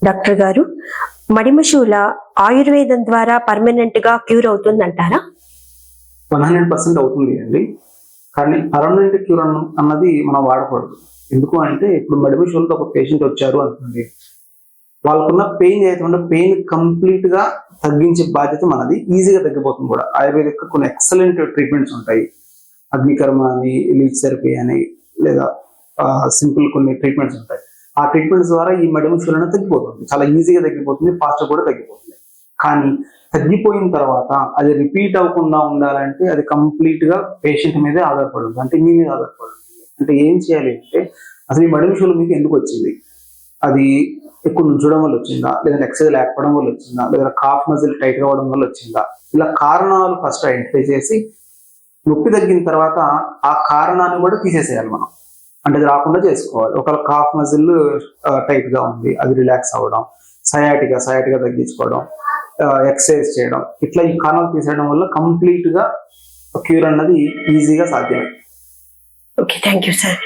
Doctor గారు, మడిమశూల ఆయుర్వేదం ద్వారా పర్మనెంట్ గా క్యూర్ అవుతుందంటారా? 100% అవుతుంది అండి. కానీ పర్మనెంట్ క్యూర్ అన్నది మనం వాడకూడదు. ఎందుకు అంటే ఇప్పుడు మడిమశూలతో ఒక పేషెంట్ వచ్చారు అనుకోండి, వాళ్ళకున్న పెయిన్ ఏదైతే పెయిన్ కంప్లీట్ గా తగ్గించే బాధ్యత మనది. ఈజీగా తగ్గిపోతుంది కూడా. ఆయుర్వేదిక్ కొన్ని ఎక్సలెంట్ ట్రీట్మెంట్స్ ఉంటాయి. అగ్నికర్మ అని, లీచ్ థెరపీ అని, లేదా సింపుల్ కొన్ని ట్రీట్మెంట్స్ ఉంటాయి. ఆ ట్రీట్మెంట్స్ ద్వారా ఈ మడిమశూల అనేది తగ్గిపోతుంది. చాలా ఈజీగా తగ్గిపోతుంది, ఫాస్ట్ కూడా తగ్గిపోతుంది. కానీ తగ్గిపోయిన తర్వాత అది రిపీట్ అవ్వకుండా ఉండాలంటే అది కంప్లీట్ గా పేషెంట్ మీదే ఆధారపడుతుంది. అంటే మీ మీద ఆధారపడుతుంది. అంటే ఏం చేయాలి అంటే, అసలు ఈ మడిమశూల మీకు ఎందుకు వచ్చింది? అది ఎక్కువ నుంచడం వల్ల వచ్చిందా, లేదా ఎక్సర్సైజ్ లేకపోవడం వల్ల వచ్చిందా, లేదా కాఫ్ మజిల్ టైట్ అవ్వడం వల్ల వచ్చిందా? ఇలా కారణాలు ఫస్ట్ ఐడెంటిఫై చేసి నొప్పి తగ్గిన తర్వాత ఆ కారణాన్ని కూడా తీసేసేయాలి మనం. అంటే అది రాకుండా చేసుకోవాలి. ఒకవేళ కాఫ్ మజిల్ టైట్ గా ఉంది, అది రిలాక్స్ అవ్వడం, సయాటిగా తగ్గించుకోవడం, ఎక్సర్సైజ్ చేయడం, ఇట్లా ఈ కారణాలు తీసేయడం వల్ల కంప్లీట్ గా క్యూర్ అన్నది ఈజీగా సాధ్యమే. Okay, thank you sir.